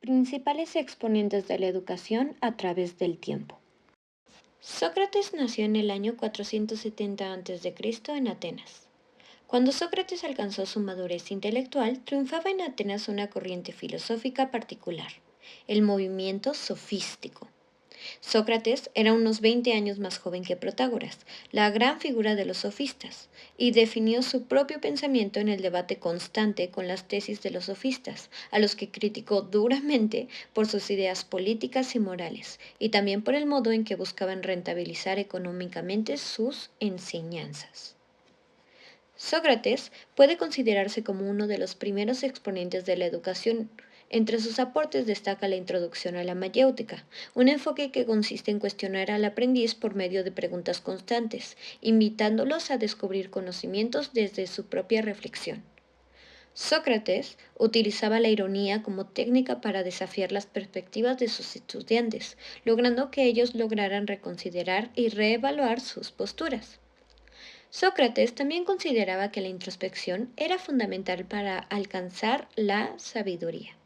Principales exponentes de la educación a través del tiempo. Sócrates nació en el año 470 a.C. en Atenas. Cuando Sócrates alcanzó su madurez intelectual, triunfaba en Atenas una corriente filosófica particular, el movimiento sofístico. Sócrates era unos 20 años más joven que Protágoras, la gran figura de los sofistas, y definió su propio pensamiento en el debate constante con las tesis de los sofistas, a los que criticó duramente por sus ideas políticas y morales, y también por el modo en que buscaban rentabilizar económicamente sus enseñanzas. Sócrates puede considerarse como uno de los primeros exponentes de la educación. Entre sus aportes destaca la introducción a la mayéutica, un enfoque que consiste en cuestionar al aprendiz por medio de preguntas constantes, invitándolos a descubrir conocimientos desde su propia reflexión. Sócrates utilizaba la ironía como técnica para desafiar las perspectivas de sus estudiantes, logrando que ellos lograran reconsiderar y reevaluar sus posturas. Sócrates también consideraba que la introspección era fundamental para alcanzar la sabiduría.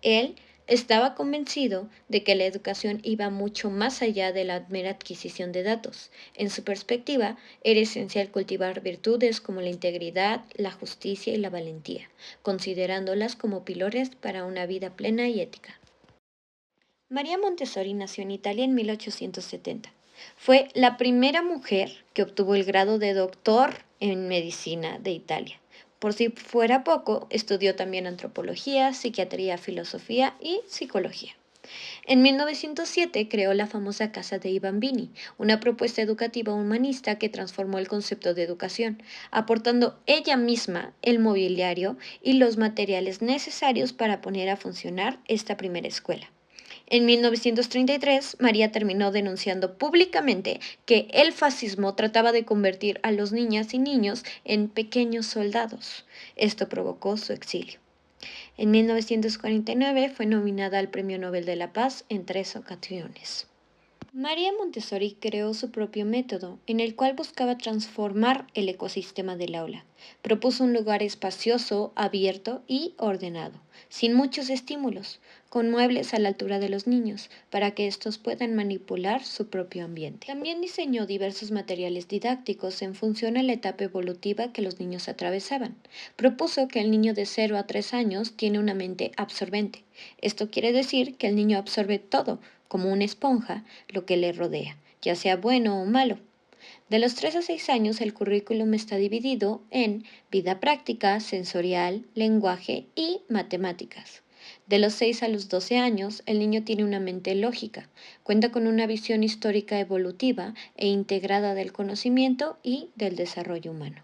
Él estaba convencido de que la educación iba mucho más allá de la mera adquisición de datos. En su perspectiva, era esencial cultivar virtudes como la integridad, la justicia y la valentía, considerándolas como pilares para una vida plena y ética. María Montessori nació en Italia en 1870. Fue la primera mujer que obtuvo el grado de doctor en medicina de Italia. Por si fuera poco, estudió también antropología, psiquiatría, filosofía y psicología. En 1907 creó la famosa Casa dei Bambini, una propuesta educativa humanista que transformó el concepto de educación, aportando ella misma el mobiliario y los materiales necesarios para poner a funcionar esta primera escuela. En 1933, María terminó denunciando públicamente que el fascismo trataba de convertir a los niñas y niños en pequeños soldados. Esto provocó su exilio. En 1949 fue nominada al Premio Nobel de la Paz en 3 ocasiones. María Montessori creó su propio método, en el cual buscaba transformar el ecosistema del aula. Propuso un lugar espacioso, abierto y ordenado, sin muchos estímulos, con muebles a la altura de los niños, para que estos puedan manipular su propio ambiente. También diseñó diversos materiales didácticos en función a la etapa evolutiva que los niños atravesaban. Propuso que el niño de 0 a 3 años tiene una mente absorbente. Esto quiere decir que el niño absorbe todo, como una esponja, lo que le rodea, ya sea bueno o malo. De los 3 a 6 años el currículum está dividido en vida práctica, sensorial, lenguaje y matemáticas. De los 6 a los 12 años el niño tiene una mente lógica, cuenta con una visión histórica evolutiva e integrada del conocimiento y del desarrollo humano.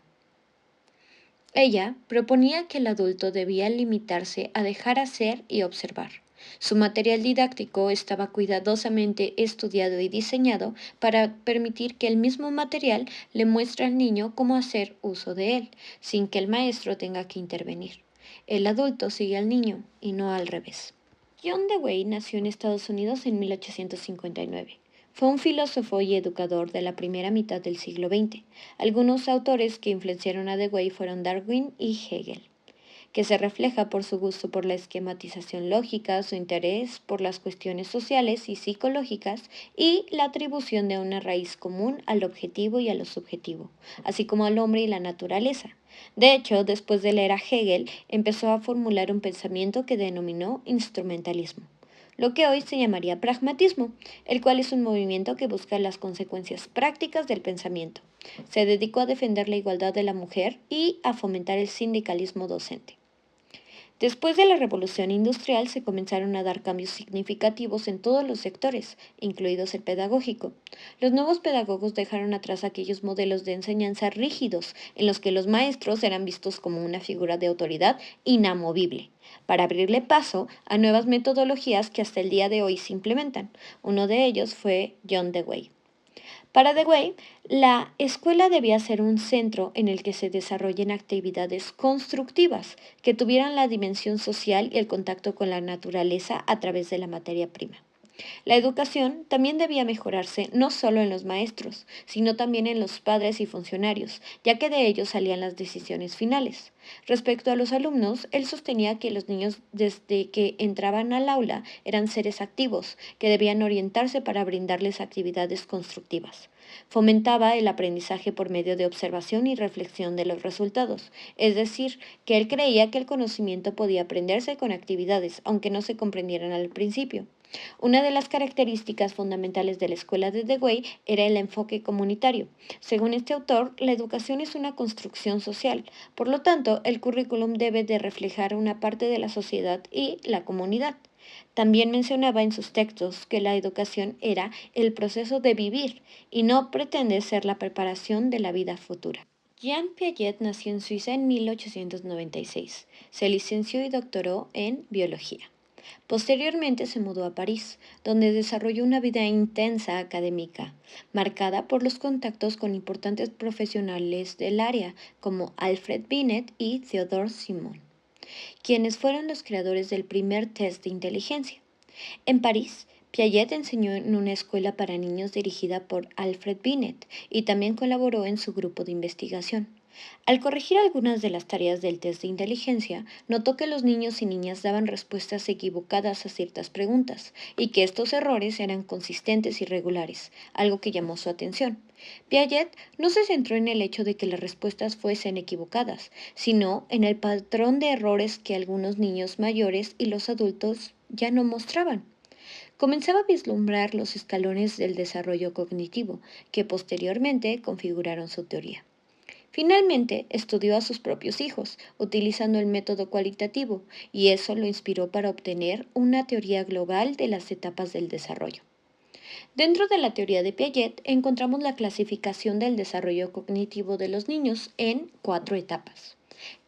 Ella proponía que el adulto debía limitarse a dejar hacer y observar. Su material didáctico estaba cuidadosamente estudiado y diseñado para permitir que el mismo material le muestre al niño cómo hacer uso de él, sin que el maestro tenga que intervenir. El adulto sigue al niño y no al revés. John Dewey nació en Estados Unidos en 1859. Fue un filósofo y educador de la primera mitad del siglo XX. Algunos autores que influenciaron a Dewey fueron Darwin y Hegel, que se refleja por su gusto por la esquematización lógica, su interés por las cuestiones sociales y psicológicas y la atribución de una raíz común al objetivo y a lo subjetivo, así como al hombre y la naturaleza. De hecho, después de leer a Hegel, empezó a formular un pensamiento que denominó instrumentalismo, lo que hoy se llamaría pragmatismo, el cual es un movimiento que busca las consecuencias prácticas del pensamiento. Se dedicó a defender la igualdad de la mujer y a fomentar el sindicalismo docente. Después de la Revolución Industrial se comenzaron a dar cambios significativos en todos los sectores, incluidos el pedagógico. Los nuevos pedagogos dejaron atrás aquellos modelos de enseñanza rígidos en los que los maestros eran vistos como una figura de autoridad inamovible, para abrirle paso a nuevas metodologías que hasta el día de hoy se implementan. Uno de ellos fue John Dewey. Para Dewey, la escuela debía ser un centro en el que se desarrollen actividades constructivas que tuvieran la dimensión social y el contacto con la naturaleza a través de la materia prima. La educación también debía mejorarse no solo en los maestros, sino también en los padres y funcionarios, ya que de ellos salían las decisiones finales. Respecto a los alumnos, él sostenía que los niños desde que entraban al aula eran seres activos, que debían orientarse para brindarles actividades constructivas. Fomentaba el aprendizaje por medio de observación y reflexión de los resultados, es decir, que él creía que el conocimiento podía aprenderse con actividades, aunque no se comprendieran al principio. Una de las características fundamentales de la escuela de Dewey era el enfoque comunitario. Según este autor, la educación es una construcción social, por lo tanto, el currículum debe de reflejar una parte de la sociedad y la comunidad. También mencionaba en sus textos que la educación era el proceso de vivir y no pretende ser la preparación de la vida futura. Jean Piaget nació en Suiza en 1896. Se licenció y doctoró en biología. Posteriormente se mudó a París, donde desarrolló una vida intensa académica, marcada por los contactos con importantes profesionales del área como Alfred Binet y Theodore Simon, quienes fueron los creadores del primer test de inteligencia. En París, Piaget enseñó en una escuela para niños dirigida por Alfred Binet y también colaboró en su grupo de investigación. Al corregir algunas de las tareas del test de inteligencia, notó que los niños y niñas daban respuestas equivocadas a ciertas preguntas y que estos errores eran consistentes y regulares, algo que llamó su atención. Piaget no se centró en el hecho de que las respuestas fuesen equivocadas, sino en el patrón de errores que algunos niños mayores y los adultos ya no mostraban. Comenzaba a vislumbrar los escalones del desarrollo cognitivo, que posteriormente configuraron su teoría. Finalmente, estudió a sus propios hijos, utilizando el método cualitativo, y eso lo inspiró para obtener una teoría global de las etapas del desarrollo. Dentro de la teoría de Piaget encontramos la clasificación del desarrollo cognitivo de los niños en 4 etapas.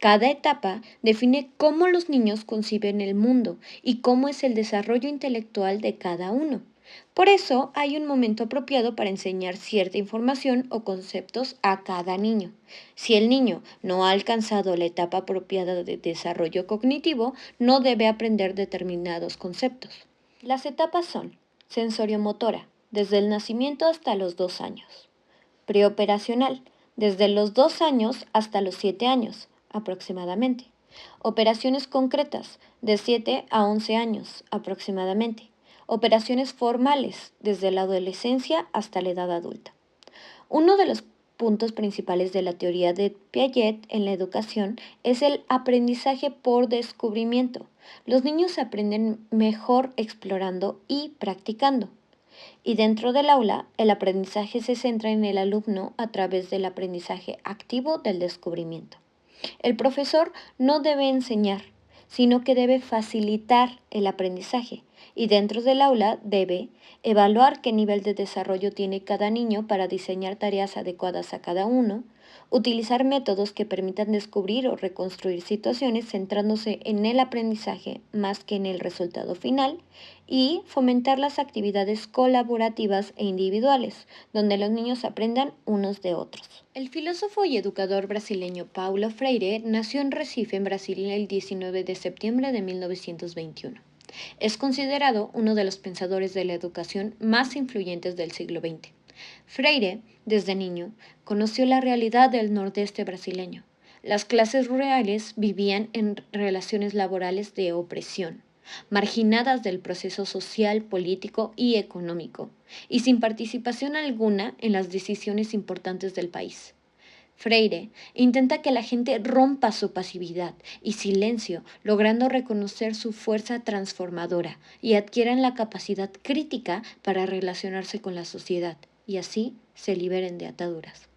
Cada etapa define cómo los niños conciben el mundo y cómo es el desarrollo intelectual de cada uno. Por eso hay un momento apropiado para enseñar cierta información o conceptos a cada niño. Si el niño no ha alcanzado la etapa apropiada de desarrollo cognitivo, no debe aprender determinados conceptos. Las etapas son sensoriomotora, desde el nacimiento hasta los 2 años. Preoperacional, desde los 2 años hasta los 7 años, aproximadamente. Operaciones concretas, de 7 a 11 años, aproximadamente. Operaciones formales, desde la adolescencia hasta la edad adulta. Uno de los puntos principales de la teoría de Piaget en la educación es el aprendizaje por descubrimiento. Los niños aprenden mejor explorando y practicando. Y dentro del aula, el aprendizaje se centra en el alumno a través del aprendizaje activo del descubrimiento. El profesor no debe enseñar, sino que debe facilitar el aprendizaje y dentro del aula debe evaluar qué nivel de desarrollo tiene cada niño para diseñar tareas adecuadas a cada uno, utilizar métodos que permitan descubrir o reconstruir situaciones centrándose en el aprendizaje más que en el resultado final y fomentar las actividades colaborativas e individuales, donde los niños aprendan unos de otros. El filósofo y educador brasileño Paulo Freire nació en Recife, en Brasil, el 19 de septiembre de 1921. Es considerado uno de los pensadores de la educación más influyentes del siglo XX. Freire, desde niño, conoció la realidad del nordeste brasileño. Las clases rurales vivían en relaciones laborales de opresión, marginadas del proceso social, político y económico, y sin participación alguna en las decisiones importantes del país. Freire intenta que la gente rompa su pasividad y silencio, logrando reconocer su fuerza transformadora y adquieran la capacidad crítica para relacionarse con la sociedad y así se liberen de ataduras.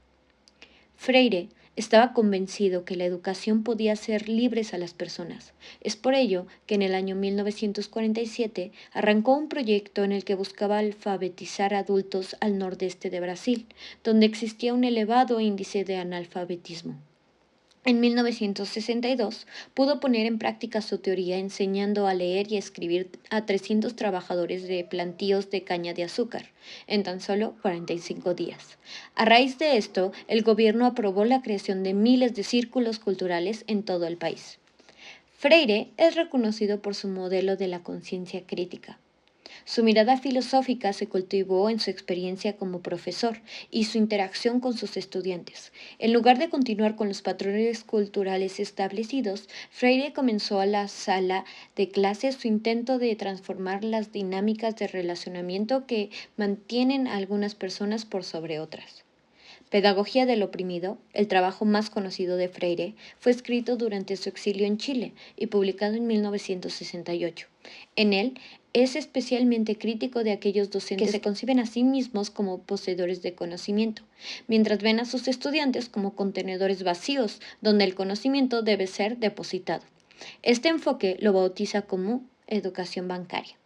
Freire estaba convencido que la educación podía hacer libres a las personas. Es por ello que en el año 1947 arrancó un proyecto en el que buscaba alfabetizar adultos al nordeste de Brasil, donde existía un elevado índice de analfabetismo. En 1962 pudo poner en práctica su teoría enseñando a leer y escribir a 300 trabajadores de plantíos de caña de azúcar en tan solo 45 días. A raíz de esto, el gobierno aprobó la creación de miles de círculos culturales en todo el país. Freire es reconocido por su modelo de la conciencia crítica. Su mirada filosófica se cultivó en su experiencia como profesor y su interacción con sus estudiantes. En lugar de continuar con los patrones culturales establecidos, Freire comenzó a la sala de clases su intento de transformar las dinámicas de relacionamiento que mantienen a algunas personas por sobre otras. Pedagogía del oprimido, el trabajo más conocido de Freire, fue escrito durante su exilio en Chile y publicado en 1968. En él es especialmente crítico de aquellos docentes que se conciben a sí mismos como poseedores de conocimiento, mientras ven a sus estudiantes como contenedores vacíos donde el conocimiento debe ser depositado. Este enfoque lo bautiza como educación bancaria.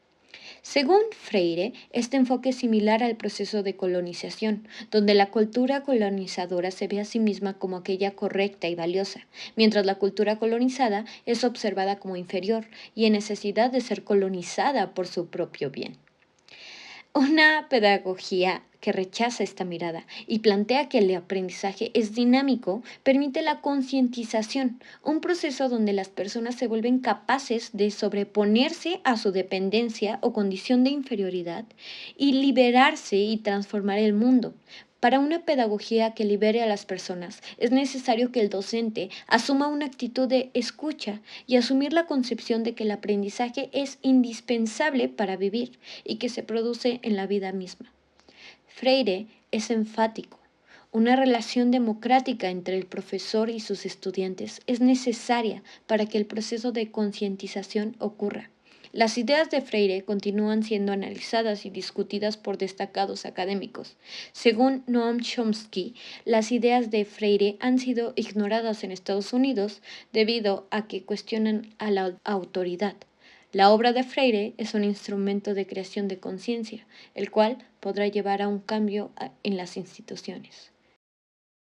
Según Freire, este enfoque es similar al proceso de colonización, donde la cultura colonizadora se ve a sí misma como aquella correcta y valiosa, mientras la cultura colonizada es observada como inferior y en necesidad de ser colonizada por su propio bien. Una pedagogía que rechaza esta mirada y plantea que el aprendizaje es dinámico permite la concientización, un proceso donde las personas se vuelven capaces de sobreponerse a su dependencia o condición de inferioridad y liberarse y transformar el mundo. Para una pedagogía que libere a las personas, es necesario que el docente asuma una actitud de escucha y asumir la concepción de que el aprendizaje es indispensable para vivir y que se produce en la vida misma. Freire es enfático. Una relación democrática entre el profesor y sus estudiantes es necesaria para que el proceso de concientización ocurra. Las ideas de Freire continúan siendo analizadas y discutidas por destacados académicos. Según Noam Chomsky, las ideas de Freire han sido ignoradas en Estados Unidos debido a que cuestionan a la autoridad. La obra de Freire es un instrumento de creación de conciencia, el cual podrá llevar a un cambio en las instituciones.